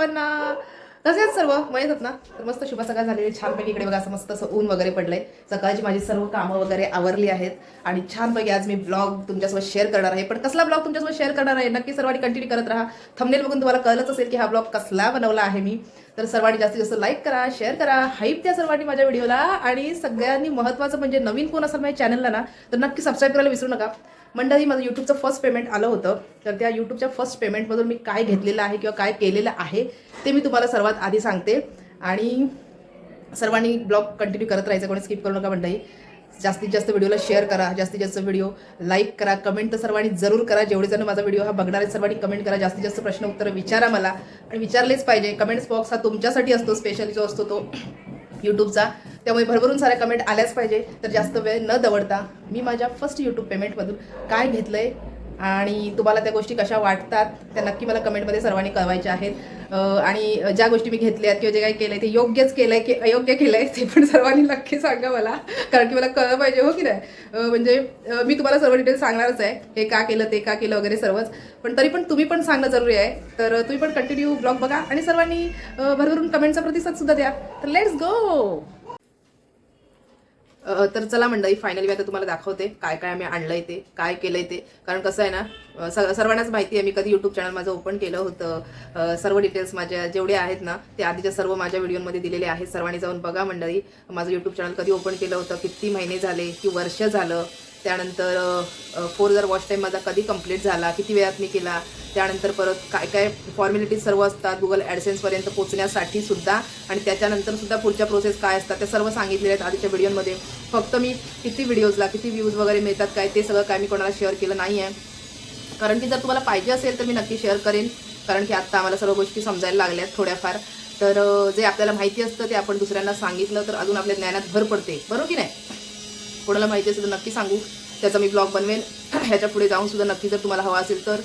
सर्वांना. कसे आहेत सर्व? मजेत आहेत ना? तर मस्त शुभ सकाळ झालेली छानपैकी इकडे बघा असं मस्त असं ऊन वगैरे पडलंय. सकाळची माझी सर्व कामं वगैरे आवरली आहेत आणि छानपैकी आज मी ब्लॉग तुमच्यासोबत शेअर करणार आहे. पण कसला ब्लॉग तुमच्यासोबत शेअर करणार आहे नक्की सर्वांनी कंटिन्यू करत राहा. थंबनेल बघून तुम्हाला कळलंच असेल की हा ब्लॉग कसला बनवला आहे मी. तर सर्वांनी जास्तीत जास्त लाईक करा, शेअर करा, हाईप द्या सर्वांनी माझ्या व्हिडिओला. आणि सगळ्यांनी महत्त्वाचं म्हणजे नवीन कोण असेल माझ्या चॅनलला ना तर नक्की सबस्क्राईब करायला विसरू नका. मंडळी, माझं यूट्यूबचं फर्स्ट पेमेंट आलं होतं. तर त्या यूट्यूबच्या फर्स्ट पेमेंटमधून मी काय घेतलेलं आहे किंवा काय केलेलं आहे ते मी तुम्हाला सर्वात आधी सांगते. आणि सर्वांनी ब्लॉग कंटिन्यू करत राहायचं, कोणी स्किप करू नका मंडळी. जास्तीत जास्त व्हिडिओला शेअर करा, जास्तीत जास्त व्हिडिओ लाईक करा, कमेंट तर सर्वांनी जरूर करा. जेवढे जण माझा व्हिडिओ हा बघणार आहेत सर्वांनी कमेंट करा, जास्तीत जास्त प्रश्न उत्तर विचारा मला. आणि विचारलेच पाहिजे. कमेंट्स बॉक्स हा तुमच्यासाठी असतो, स्पेशली जो असतो तो यूट्यूबचा. त्यामुळे भरभरून साऱ्या कमेंट आल्याच पाहिजे. तर जास्त वेळ न दवडता मी माझ्या फर्स्ट यूट्यूब पेमेंटमधून काय घेतलंय आणि तुम्हाला त्या गोष्टी कशा वाटतात त्या नक्की मला कमेंटमध्ये सर्वांनी कळवायच्या आहेत. आणि ज्या गोष्टी मी घेतल्यात किंवा जे काही केलंय ते योग्यच केलंय की अयोग्य केलंय ते पण सर्वांनी नक्की सांगा मला, कारण की मला कळलं पाहिजे, हो की नाही. म्हणजे मी तुम्हाला सर्व डिटेल्स सांगणारच आहे, हे का केलं ते का केलं वगैरे सर्वच. पण तरी पण तुम्ही पण सांगणं जरुरी आहे. तर तुम्ही पण कंटिन्यू ब्लॉग बघा आणि सर्वांनी भरभरून कमेंटचा प्रतिसाद सुद्धा द्या. तर लेट्स गो. तर चला मंडळी, फायनली मी आता तुम्हाला दाखवते काय काय आम्ही आणलंय ते, काय केलंय ते. कारण कसं आहे ना, सर्वांनाच माहिती आहे मी कधी यूट्यूब चॅनल माझं ओपन केलं होतं. सर्व डिटेल्स माझ्या जेवढे आहेत ना ते आधीच्या सर्व माझ्या व्हिडिओमध्ये दिलेले आहेत. सर्वांनी जाऊन बघा मंडळी, माझं यूट्यूब चॅनल कधी ओपन केलं होतं, किती महिने झाले की वर्ष झालं. त्यानंतर 4,000 वॉच टाईम माझा कधी कंप्लीट झाला, किती वेळात मी केला. त्यानंतर परत काय काय फॉर्मॅलिटीज सर्व असतात गुगल ॲडसेन्सपर्यंत पोहोचण्यासाठी सुद्धा, आणि त्याच्यानंतर सुद्धा पुढच्या प्रोसेस काय असतात ते सर्व सांगितलेले आहेत आधीच्या व्हिडिओमध्ये. फक्त मी किती व्हिडिओजला किती व्ह्यूज वगैरे मिळतात काय ते सगळं काय मी कोणाला शेअर केलं नाही आहे. कारण की जर तुम्हाला पाहिजे असेल तर मी नक्की शेअर करेन, कारण की आत्ता आम्हाला सर्व गोष्टी समजायला लागल्यात थोड्याफार. तर जे आपल्याला माहिती असतं ते आपण दुसऱ्यांना सांगितलं तर अजून आपल्या ज्ञानात भर पडते, बरोबर की नाही. कोणाला माहिती असेल तर नक्की सांगू, त्याचा मी ब्लॉग बनवेन ह्याच्या पुढे जाऊन सुद्धा नक्की, जर तुम्हाला हवा असेल तर.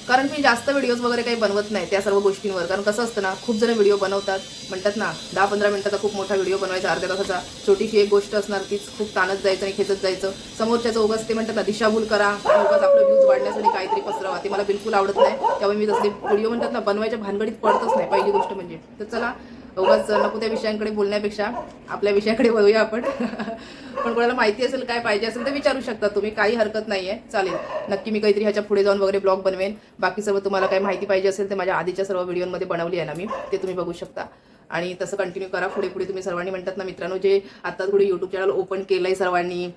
कारण मी जास्त व्हिडिओज वगैरे काही बनवत नाही त्या सर्व गोष्टींवर. कारण कसं असतं ना, खूप जण व्हिडिओ बनवतात, म्हणतात ना 10-15 मिनिटाचा खूप मोठा व्हिडिओ बनवायचा, अर्ध्या तासाचा छोटीशी एक गोष्ट असणार तीच खूप ताणत जायचं आणि खेचत जायचं. समोरच्याचं उगाच ते म्हणतात ना दिशाभूल करा, उगाच आपलं व्ह्यूज वाढण्यासाठी काहीतरी पसरवा, ते मला बिलकुल आवडत नाही. त्यामुळे मी तसले व्हिडिओ म्हणतात ना बनवायच्या भानगडीत पडतच नाही, पहिली गोष्ट म्हणजे. तर चला, उगाच नको त्या विषयांकडे बोलण्यापेक्षा आपल्या विषयाकडे वळूया आपण. पण कोणाला माहिती असेल काय पाहिजे असेल तर विचारू शकता तुम्ही, काही हरकत नाही आहे, चालेल. नक्की मी काहीतरी ह्याच्या पुढे जाऊन वगैरे ब्लॉग बनवेन. बाकी सर्व तुम्हाला काही माहिती पाहिजे असेल तर माझ्या आधीच्या सर्व व्हिडिओमध्ये बनवली आहे ना मी, ते तुम्ही बघू शकता. आणि तसं कंटिन्यू करा पुढे पुढे. तुम्ही सर्वांनी म्हणतात ना मित्रांनो, जे आता थोडी यूट्यूब चॅनल ओपन केलं आहे सर्वांनी,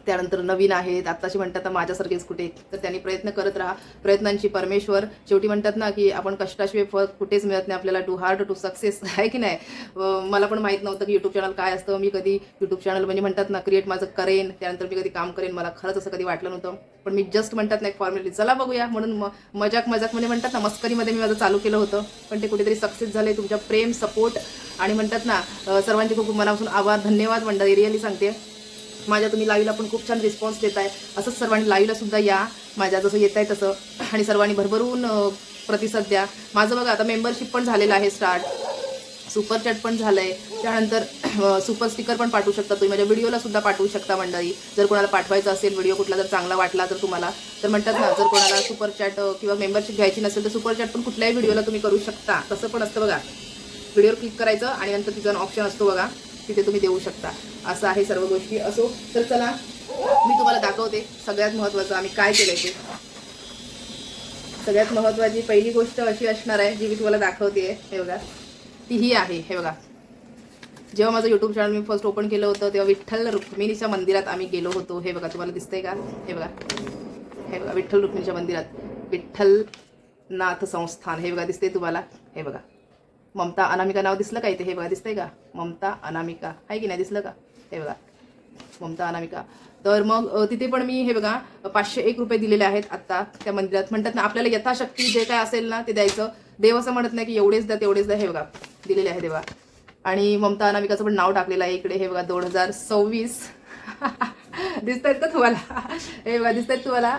त्यानंतर नवीन आहेत आत्ताशी म्हणतात ना माझ्यासारखेच कुठे, तर त्यांनी प्रयत्न करत राहा. प्रयत्नांची परमेश्वर शेवटी म्हणतात ना की आपण कष्टाशिवाय फळ कुठेच मिळत नाही आपल्याला. टू हार्ड टू सक्सेस, आहे की नाही. मला पण माहीत नव्हतं की यूट्यूब चॅनल काय असतं. मी कधी यूट्यूब चॅनल म्हणजे म्हणतात ना क्रिएट माझं करेन, त्यानंतर मी कधी काम करेन, मला खरंच असं कधी वाटलं नव्हतं. पण मी जस्ट म्हणतात ना एक फॉर्मॅलिटी, चला बघूया म्हणून मजाक म्हणजे म्हणतात ना मस्करीमध्ये मी माझं चालू केलं होतं. पण ते कुठेतरी सक्सेस झाले. तुमच्या प्रेम, सपोर्ट आणि म्हणतात ना सर्वांचे खूप मनापासून आभार, धन्यवाद मंडळी, रिअली सांगते. माझ्या तुम्ही लाईव्हला पण खूप छान रिस्पॉन्स देत आहे. असंच सर्वांनी लाईव्हला सुद्धा या माझ्या, जसं येत आहे तसं. आणि सर्वांनी भरभरून प्रतिसाद द्या. माझं बघा आता मेंबरशिप पण झालेलं आहे स्टार्ट, सुपर चॅट पण झालं आहे. त्यानंतर सुपर स्टिकर पण पाठवू शकता तुम्ही, माझ्या व्हिडिओला सुद्धा पाठवू शकता मंडळी. जर कोणाला पाठवायचं असेल व्हिडिओ कुठला जर चांगला वाटला तर तुम्हाला, तर म्हणतात ना जर कोणाला सुपर चॅट किंवा मेंबरशिप घ्यायची नसेल तर सुपर चॅट पण कुठल्याही व्हिडिओला तुम्ही करू शकता. तसं पण असतं बघा, व्हिडिओवर क्लिक करायचं आणि नंतर तिचा ऑप्शन असतो बघा, तिथे तुम्ही देऊ शकता. असं आहे सर्व गोष्टी. असो, तर चला मी तुम्हाला दाखवते सगळ्यात महत्त्वाचं आम्ही काय केलंय ते. सगळ्यात महत्त्वाची पहिली गोष्ट अशी असणार आहे जी मी तुम्हाला दाखवते, हे बघा, ती ही आहे. हे बघा, जेव्हा माझं यूट्यूब चॅनल मी फर्स्ट ओपन केलं होतं तेव्हा विठ्ठल रुक्मिणीच्या मंदिरात आम्ही गेलो होतो. हे बघा, तुम्हाला दिसतंय का? हे बघा, हे बघा, विठ्ठल रुक्मिणीच्या मंदिरात, विठ्ठलनाथ संस्थान, हे बघा दिसतंय तुम्हाला. हे बघा, ममता अनामिका नाव दिसलं का इथे? हे बघा दिसतंय का, ममता अनामिका आहे की नाही, दिसलं का? हे बघा, ममता अनामिका. तर मग तिथे पण मी हे बघा 501 रुपये दिलेले आहेत आत्ता त्या मंदिरात. म्हणतात ना आपल्याला यथाशक्ती जे काय असेल ना ते द्यायचं. देव असं म्हणत नाही की एवढेच द्या तेवढेच द्या. हे बघा दिलेले आहे देवा. आणि ममता अनामिकाचं पण नाव टाकलेलं आहे इकडे. हे बघा 2026 दिसत आहेत का तुम्हाला? हे बघा दिसत आहेत तुम्हाला,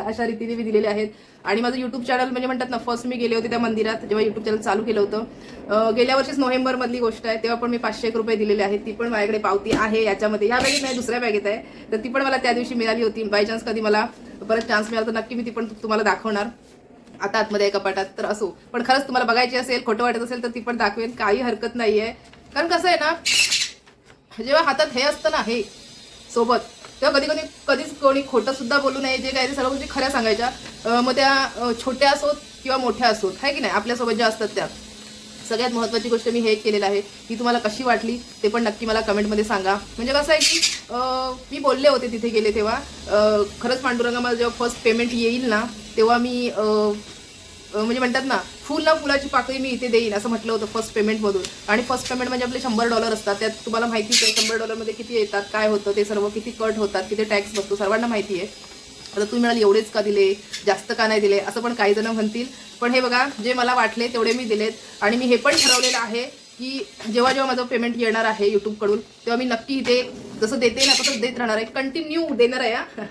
अशा रीतीने मी दिलेले आहेत. आणि माझं यूट्यूब चॅनल म्हणजे म्हणतात ना फर्स्ट मी गेले होते त्या मंदिरात जेव्हा यूट्यूब चॅनल चालू केलं होतं. गेल्या वर्षीच नोव्हेंबरमधली गोष्ट आहे, तेव्हा पण मी 501 रुपये दिलेले आहेत. ती पण माझ्याकडे पावती आहे याच्यामध्ये. ह्या बॅगेत नाही, दुसऱ्या बॅगेत आहे. तर ती पण मला त्या दिवशी मिळाली होती. बाय चान्स कधी मला परत चान्स मिळाला तर नक्की मी ती पण तुम्हाला दाखवणार. आता आतमध्ये आहे कपाटात. तर असो, पण खरंच तुम्हाला बघायची असेल, खोटं वाटत असेल तर ती पण दाखवेन, काही हरकत नाही आहे. कारण कसं आहे ना, जेव्हा हातात हे असतं ना, हे सोबत, तेव्हा कधीच कोणी खोटं सुद्धा बोलू नये. जे काय ते सर्व गोष्टी खऱ्या सांगायच्या. मग त्या छोट्या असोत किंवा मोठ्या असोत, आहे की नाही, आपल्यासोबत ज्या असतात त्या. सगळ्यात महत्त्वाची गोष्ट मी हे केलेलं आहे. ही तुम्हाला कशी वाटली ते पण नक्की मला कमेंटमध्ये सांगा. म्हणजे कसं आहे की मी बोलले होते तिथे गेले तेव्हा, खरंच पांडुरंगा मला जेव्हा फर्स्ट पेमेंट येईल ना, तेव्हा मी म्हणजे म्हणतात ना, फुल ना फुलाची पाकळी मी इथे देईन असं म्हटलं होतं फर्स्ट पेमेंटमधून. आणि फर्स्ट पेमेंट म्हणजे आपले $100 असतात. त्यात तुम्हाला माहितीच आहे $100 किती येतात, काय होतं ते सर्व, किती कट होतात, किती टॅक्स बसतो, सर्वांना माहिती आहे. आता तुम्ही म्हणाल एवढेच का दिले, जास्त का नाही दिले, असं पण काही जण म्हणतील. पण हे बघा, जे मला वाटले तेवढे मी दिलेत. आणि मी हे पण ठरवलेलं आहे की जेव्हा जेव्हा माझं पेमेंट येणार आहे यूट्यूबकडून, तेव्हा मी नक्की इथे जसं देते ना तसंच देत राहणार आहे, कंटिन्यू देणार आहे.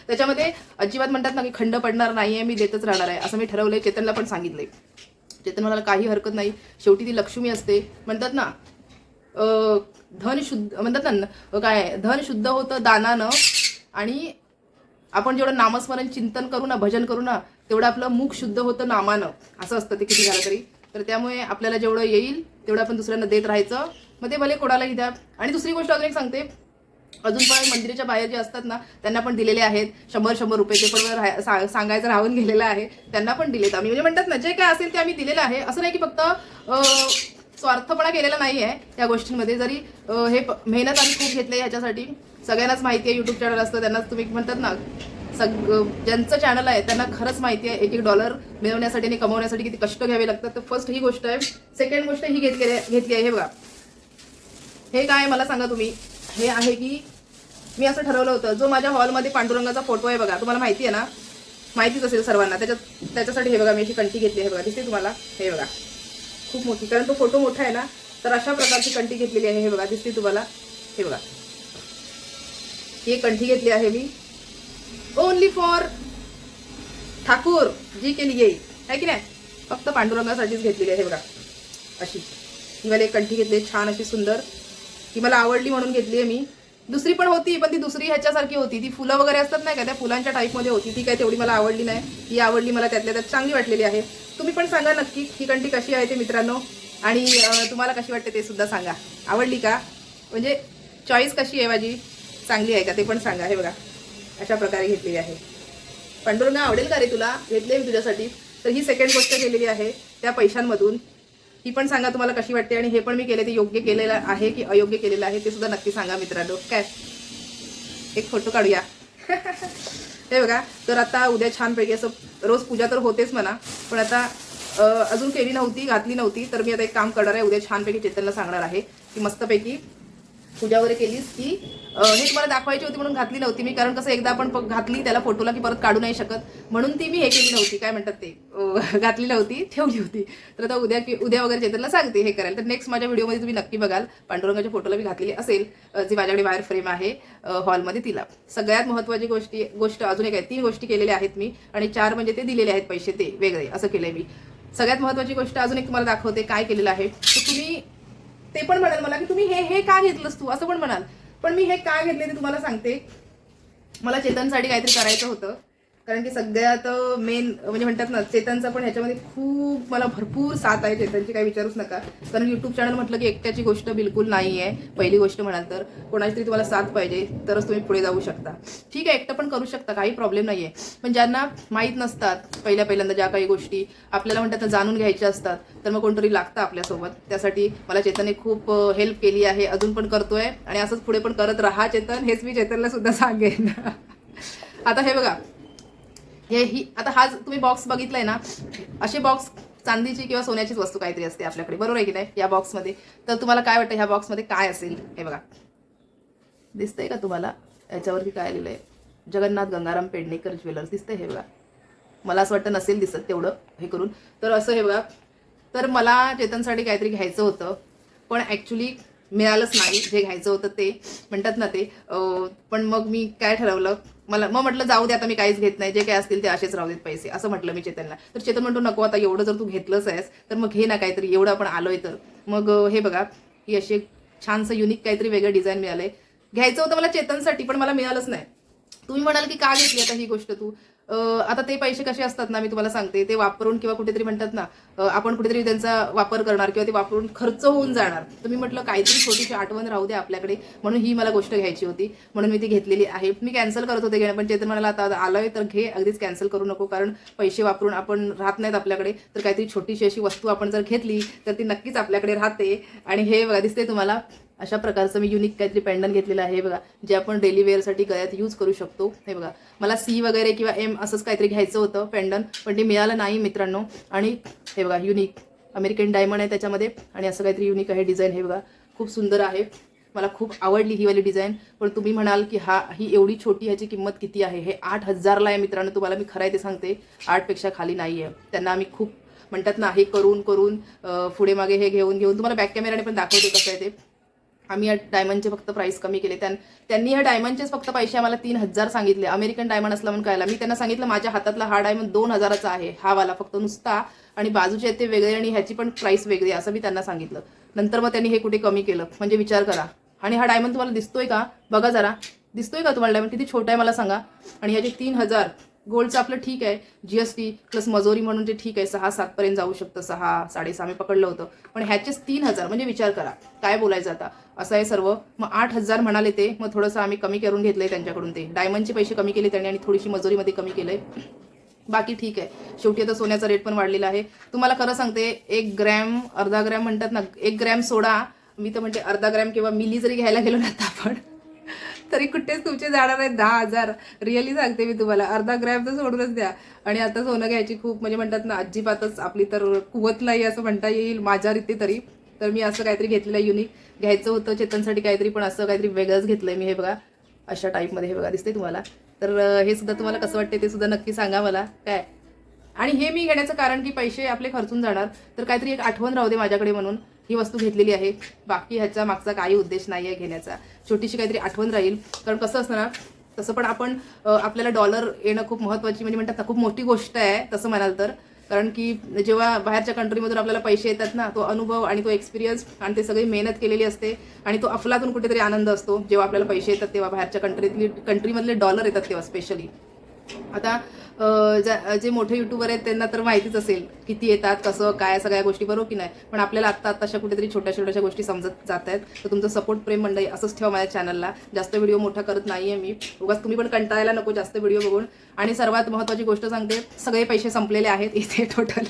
त्याच्यामध्ये अजिबात म्हणतात ना की खंड पडणार नाही आहे, मी देतच राहणार आहे असं मी ठरवलंय. चेतनला पण सांगितलंय. चेतन म्हणाला काही हरकत नाही, शेवटी ती लक्ष्मी असते. म्हणतात ना, धन शुद्ध, म्हणतात ना काय, धन शुद्ध होतं दानानं. आणि आपण जेवढं नामस्मरण चिंतन करू ना, भजन करू ना, तेवढं आपलं मुख शुद्ध होतं नामानं, असं असतं ते किती झालं तरी. तर त्यामुळे आपल्याला जेवढं येईल तेवढं आपण दुसऱ्यांना देत राहायचं. मग ते भले कोणालाही द्या. आणि दुसरी गोष्ट अजून एक सांगते, अजून पण मंदिराच्या बाहेर जे असतात ना, त्यांना पण दिलेले आहेत 100 रुपये. ते पण सांगायचं राहून गेलेलं आहे, त्यांना पण दिलेत आम्ही. म्हणजे म्हणतात ना, जे काय असेल ते आम्ही दिलेलं आहे. असं नाही की फक्त स्वार्थपणा केलेला नाही आहे या गोष्टींमध्ये. जरी हे मेहनत आम्ही खूप घेतली ह्याच्यासाठी. सगळ्यांनाच माहिती आहे यूट्यूब चॅनल असतं त्यांनाच, तुम्ही म्हणतात ना, ज्यांचं चॅनल आहे त्यांना खरंच माहिती आहे $1 मिळवण्यासाठी आणि कमवण्यासाठी किती कष्ट घ्यावे लागतात. तर फर्स्ट ही गोष्ट आहे. सेकंड गोष्ट ही घेतली आहे. हे बघा, हे काय मला सांगा तुम्ही. हे आहे की मी असं ठरवलं होतं, जो माझ्या हॉलमध्ये पांडुरंगाचा फोटो आहे बघा, तुम्हाला माहिती आहे ना, माहितीच असेल सर्वांना. त्याच्यासाठी हे बघा, मी अशी कंठी घेतली आहे बघा, दिसते तुम्हाला, हे बघा, खूप मोठी, कारण तो फोटो मोठा आहे ना, तर अशा प्रकारची कंठी घेतलेली आहे. हे बघा, दिसते तुम्हाला, हे बघा, ही कंठी घेतली आहे मी ओनली फॉर ठाकूर जी के लिए, आहे की नाही, फक्त पांडुरंगासाठीच घेतलेली आहे. हे बघा, अशी ही मला एक कंठी घेतली, छान अशी सुंदर. ती मला आवडली म्हणून घेतली आहे मी. दुसरी पण होती, पण ती दुसरी ह्याच्यासारखी होती, ती फुलं वगैरे असतात नाही का, त्या फुलांच्या टाईपमध्ये होती. ती काय तेवढी मला आवडली नाही. ही आवडली मला, त्यातल्या त्यात चांगली वाटलेली आहे. तुम्ही पण सांगा नक्की ही कंठी कशी आहे ते मित्रांनो. आणि तुम्हाला कशी वाटते ते सुद्धा सांगा. आवडली का, म्हणजे चॉईस कशी आहे माझी, चांगली आहे का ते पण सांगा. हे बघा, अशा प्रकारे घेतलेली आहे. पांडुरंगा आवडेल का रे तुला, घेतले मी तुझ्यासाठी. तर ही सेकंड गोष्ट केलेली आहे त्या पैशांमधून. ही पण सांगा तुम्हाला कशी वाटते. आणि हे पण मी केले ते योग्य केलेलं आहे की अयोग्य केलेलं आहे ते सुद्धा नक्की सांगा मित्रांनो. काय, एक फोटो काढूया. हे बघा, तर आता उद्या छानपैकी असं, रोज पूजा तर होतेच म्हणा, पण आता अजून केली नव्हती, घातली नव्हती. तर मी आता एक काम करणार आहे, उद्या छानपैकी चेतनला सांगणार आहे की मस्तपैकी पूजा वगैरे केलीस की हे तुम्हाला दाखवायची होती म्हणून घातली नव्हती मी. कारण कसं, एकदा आपण घातली त्याला फोटोला की परत काढू नाही शकत, म्हणून ती मी हे केली नव्हती, काय म्हणतात ते, घातली नव्हती, ठेवली होती. तर आता उद्या वगैरे चेतनला सांगते हे करायला. तर नेक्स्ट माझ्या व्हिडिओमध्ये तुम्ही नक्की बघाल, पांडुरंगाच्या फोटोला मी घातलेली असेल, जी माझ्याकडे बाहेर फ्रेम आहे हॉलमध्ये, तिला. सगळ्यात महत्त्वाची गोष्ट अजून एक आहे. 3 गोष्टी केलेल्या आहेत मी, आणि 4 म्हणजे ते दिलेले आहेत पैसे, ते वेगळे असं केलंय मी. सगळ्यात महत्त्वाची गोष्ट अजून एक तुम्हाला दाखवते काय केलेलं आहे. तर तुम्ही ते पण म्हणाल मला की तुम्ही हे का घेतलंस तू, असं पण म्हणाल. पण मी हे का घेतले ते तुम्हाला सांगते. मला चेतनसाठी काहीतरी करायचं होतं. कारण की सगळ्यात मेन म्हणजे म्हणतात ना, चेतनचा पण ह्याच्यामध्ये खूप मला भरपूर साथ आहे चेतनची, काही विचारूच नका. कारण यूट्यूब चॅनल म्हटलं की एकट्याची गोष्ट बिलकुल नाही आहे. पहिली गोष्ट म्हणाल तर कोणाची तरी तुम्हाला साथ पाहिजे, तरच तुम्ही पुढे जाऊ शकता. ठीक आहे, एकटं पण करू शकता, काही प्रॉब्लेम नाही आहे. पण ज्यांना माहीत नसतात, पहिल्यांदा ज्या काही गोष्टी आपल्याला म्हणतात ना जाणून घ्यायच्या असतात, तर मग कोणतरी लागतं आपल्यासोबत. त्यासाठी मला चेतनने खूप हेल्प केली आहे, अजून पण करतोय, आणि असंच पुढे पण करत राहा चेतन, हेच मी चेतनला सुद्धा सांगेन. आता हे बघा, आता हा तुम्ही बॉक्स बघितलाय ना, असे बॉक्स चांदीची किंवा सोन्याचीच वस्तू काहीतरी असते आपल्याकडे, बरोबर आहे की नाही, या बॉक्समध्ये. तर तुम्हाला काय वाटतं ह्या बॉक्समध्ये काय असेल. हे बघा, दिसतंय का तुम्हाला, याच्यावरती काय लिहिलंय, जगन्नाथ गंगाराम पेडणेकर ज्वेलर्स, दिसतंय. हे बघा, मला असं वाटतं नसेल दिसत तेवढं हे करून. तर असं हे बघा, तर मला चेतनसाठी काहीतरी घ्यायचं होतं, पण ॲक्च्युली मिळालंच नाही जे घ्यायचं होतं ते, म्हणतात ना ते. पण मग मी काय ठरवलं, मग म्हटलं जाऊ दे, आता मी काहीच घेत नाही, जे काय असतील ते असेच राहू देत पैसे, असं म्हटलं मी चेतनला. तर चेतन म्हणतो नको, आता एवढं जर तू घेतलंच आहेस तर मग घे ना काहीतरी, एवढं आपण आलोय तर. मग हे बघा, ही अशी छानसं युनिक काहीतरी वेगळं डिझाईन मिळालंय. घ्यायचं होतं मला चेतनसाठी, पण मला मिळालंच नाही. तुम्ही म्हणाल की का घेतली आता ही गोष्ट तू. आता ते पैसे कसे असतात ना, मी तुम्हाला सांगते, ते वापरून किंवा कुठेतरी म्हणतात ना, आपण कुठेतरी त्यांचा वापर करणार किंवा ते वापरून खर्च होऊन जाणार. तुम्ही म्हटलं काहीतरी छोटीशी आठवण राहू दे आपल्याकडे, म्हणून ही मला गोष्ट घ्यायची होती, म्हणून मी ती घेतलेली आहे. मी कॅन्सल करत होते घेणं, पण चेतन म्हणाला आता आलोय तर घे, अगदीच कॅन्सल करू नको, कारण पैसे वापरून आपण राहत नाहीत आपल्याकडे, तर काहीतरी छोटीशी अशी वस्तू आपण जर घेतली तर ती नक्कीच आपल्याकडे राहते. आणि हे बघा दिसते तुम्हाला, अशा प्रकारचं मी युनिक काहीतरी पेंडन घेतलेलं आहे बघा, जे आपण डेली वेअरसाठी गळ्यात यूज करू शकतो. हे बघा, मला सी वगैरे किंवा एम असंच काहीतरी घ्यायचं होतं पेंडन, पण ते मिळालं नाही मित्रांनो. आणि हे बघा युनिक अमेरिकन डायमंड आहे त्याच्यामध्ये, आणि असं काहीतरी युनिक आहे डिझाईन. हे बघा खूप सुंदर आहे, मला खूप आवडली ही वाली डिझाईन. पण तुम्ही म्हणाल की ही एवढी छोटी, ह्याची किंमत किती आहे? हे 8,000ला आहे मित्रांनो. तुम्हाला मी खरं आहे ते सांगते, 8पेक्षा खाली नाही आहे. त्यांना आम्ही खूप म्हणतात ना, हे करून करून पुढे मागे हे घेऊन घेऊन तुम्हाला बॅक कॅमेराने पण दाखवते कसं आहे ते. आम्ही या डायमंडचे फक्त प्राईस कमी केले. त्यांनी ह्या डायमंडचेच फक्त पैसे आम्हाला 3,000 सांगितले. अमेरिकन डायमंड असला म्हणून कळायला. मी त्यांना सांगितलं माझ्या हातातला हा डायमंड 2,000चा आहे, हा वाला फक्त नुसता, आणि बाजूचे आहेत ते वेगळे, आणि ह्याची पण प्राईस वेगळी, असं मी त्यांना सांगितलं. नंतर मग त्यांनी हे कुठे कमी केलं, म्हणजे विचार करा. आणि हा डायमंड तुम्हाला दिसतोय का? बघा जरा, दिसतोय का तुम्हाला डायमंड किती छोटा आहे मला सांगा. आणि ह्याचे 3,000. गोल्डचं आपलं ठीक आहे, जीएसटी प्लस मजुरी म्हणून ते ठीक आहे, 6-7 पर्यंत जाऊ शकतं, 6-6.5 मी पकडलं होतं. पण ह्याचेच 3,000, म्हणजे विचार करा काय बोलायचं आता. असं आहे सर्व. मग 8,000 म्हणाले ते, मग थोडंसं आम्ही कमी करून घेतलंय त्यांच्याकडून. ते डायमंडचे पैसे कमी केले त्यांनी, आणि थोडीशी मजुरीमध्ये कमी केलंय. बाकी ठीक आहे. शेवटी आता सोन्याचा रेट पण वाढलेला आहे. तुम्हाला खरं सांगते, 1 ग्रॅम अर्धा ग्रॅम म्हणतात ना, 1 ग्रॅम सोडा, मी तर म्हणते अर्धा ग्रॅम किंवा मिली जरी घ्यायला गेलो ना आता आपण, तरी कुठेच तुमचे जाणार आहेत 10,000. रिअली सांगते मी तुम्हाला, अर्धा ग्रॅम तर सोडूनच द्या. आणि आता सोनं घ्यायची खूप म्हणजे म्हणतात ना, अजिबातच आपली तर कुवत नाही असं म्हणता येईल माझ्या रीती तरी. तर मी असं काहीतरी घेतलेलं युनिक घ्यायचं होतं चेतनसाठी काहीतरी, पण असं काहीतरी वेगळंच घेतलंय मी. हे बघा अशा टाईपमध्ये, हे बघा दिसते तुम्हाला. तर हे सुद्धा तुम्हाला कसं वाटते ते सुद्धा नक्की सांगा मला काय. आणि हे मी घेण्याचं कारण की पैसे आपले खर्चून जाणार, तर काहीतरी एक आठवण राहू दे माझ्याकडे, म्हणून ही वस्तू घेतलेली आहे. बाकी ह्याच्या मागचा काही उद्देश नाही आहे घेण्याचा, छोटीशी काहीतरी आठवण राहील. कारण कसं असतं ना, तसं पण आपण आपल्याला डॉलर येणं खूप महत्त्वाची, म्हणजे म्हणतात ना, खूप मोठी गोष्ट आहे तसं म्हणाल तर. कारण की जेव्हा बाहेरच्या कंट्रीमधून आपल्याला पैसे येतात ना, तो अनुभव आणि तो एक्सपिरियन्स आणि ते सगळी मेहनत केलेली असते, आणि तो अफलातून कुठेतरी आनंद असतो जेव्हा आपल्याला पैसे येतात तेव्हा. बाहेरच्या कंट्रीमधले डॉलर येतात तेव्हा स्पेशली. आता जे मोठे युट्यूबर आहेत त्यांना तर माहितीच असेल किती येतात, कसं काय, सगळ्या गोष्टी, बरोबर की नाही. पण आपल्याला आत्ता आत्ताशा कुठेतरी छोट्या छोट्याशा गोष्टी समजत जात आहेत. तर तुमचं सपोर्ट, प्रेम मंडळी असंच ठेवा माझ्या चॅनलला. जास्त व्हिडिओ मोठा करत नाही आहे मी, उगाच तुम्ही पण कंटाळायला नको जास्त व्हिडिओ बघून. आणि सर्वात महत्त्वाची गोष्ट सांगते, सगळे पैसे संपलेले आहेत इथे टोटल,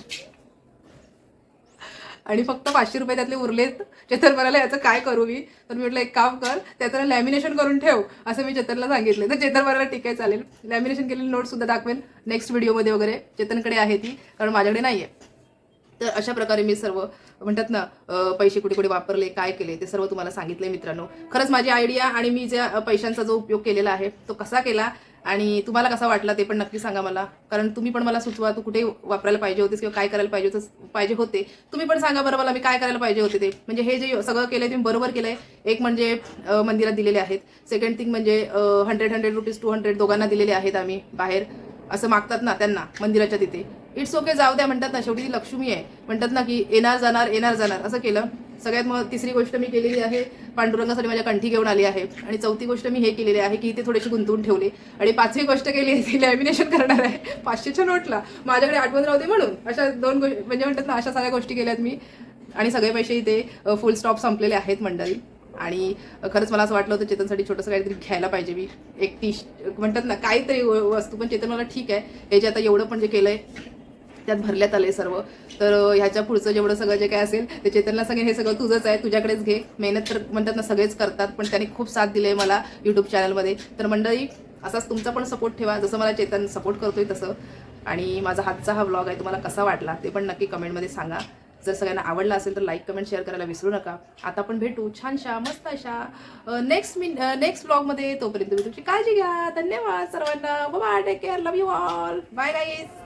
आणि फक्त 500 रुपये त्यातले उरलेत. चेतन म्हणाला याचं काय करू मी, तर मी म्हटलं एक काम कर, त्याचं लॅमिनेशन करून ठेव, असं मी चेतनला सांगितलं. तर चेतन म्हणाला ठीक आहे चालेल, लॅमिनेशन केलेली नोटसुद्धा दाखवेल नेक्स्ट व्हिडिओमध्ये वगैरे. चेतनकडे आहे ती, कारण माझ्याकडे नाही आहे. तर अशा प्रकारे मी सर्व म्हणतात ना, पैसे कुठे कुठे वापरले, काय केले, ते सर्व तुम्हाला सांगितले मित्रांनो. खरंच माझी आयडिया आणि मी ज्या पैशांचा जो उपयोग केलेला आहे तो कसा केला आणि तुम्हाला कसा वाटला ते पण नक्की सांगा मला. कारण तुम्ही पण मला सुचवा, तू कुठे वापरायला पाहिजे होतेस किंवा काय करायला पाहिजे होते, तुम्ही पण सांगा बरं मला, मी काय करायला पाहिजे होते ते. म्हणजे हे जे सगळं केलंय तुम्ही बरोबर केलंय. एक म्हणजे मंदिरात दिलेले आहेत, सेकंड थिंग म्हणजे 100 रुपीज 200 दोघांना दिलेले आहेत आम्ही बाहेर. असं मागतात ना त्यांना मंदिराच्या तिथे, इट्स ओके, जाऊ द्या म्हणतात ना, शेवटी ती लक्ष्मी आहे म्हणतात ना, की येणार जाणार असं केलं. सगळ्यात मग तिसरी गोष्ट मी केलेली आहे, पांडुरंगासाठी माझ्या कंठी घेऊन आली आहे. आणि चौथी गोष्ट मी हे केलेली आहे की इथे थोडेसे गुंतवून ठेवले. आणि पाचवी गोष्ट केली आहे ती लॅमिनेशन करणार आहे 500च्या नोटला, माझ्याकडे आठवण राहते म्हणून. अशा 2 गोष्टी म्हणजे म्हणतात ना, अशा सगळ्या गोष्टी केल्यात मी. आणि सगळे पैसे इथे फुल स्टॉप संपलेले आहेत मंडळी. आणि खरंच मला असं वाटलं होतं चेतनसाठी छोटंसं काहीतरी घ्यायला पाहिजे मी, एक म्हणतात ना काहीतरी वस्तू. पण चेतन मला ठीक आहे, हे जे आता एवढं पण जे केलंय त्यात भरल्यात आले सर्व. तर ह्याच्या पुढचं जेवढं सगळं जे काय असेल ते चेतनला सांगेन, हे सगळं तुझंच आहे, तुझ्याकडेच घे. मेहनत तर म्हणतात ना सगळेच करतात, पण त्यांनी खूप साथ दिली आहे मला यूट्यूब चॅनलमध्ये. तर मंडळी असाच तुमचा पण सपोर्ट ठेवा, जसं मला चेतन सपोर्ट करतोय तसं. आणि माझा हातचा हा व्लॉग आहे, तुम्हाला कसा वाटला ते पण नक्की कमेंटमध्ये सांगा. जर सगळ्यांना आवडला असेल तर लाईक, कमेंट, शेअर करायला विसरू नका. आता आपण भेटू छानशा मस्त अशा नेक्स्ट व्लॉगमध्ये. तोपर्यंत तुम्ही तुमची काळजी घ्या. धन्यवाद सर्वांना. Bye, take care, love you all, bye guys.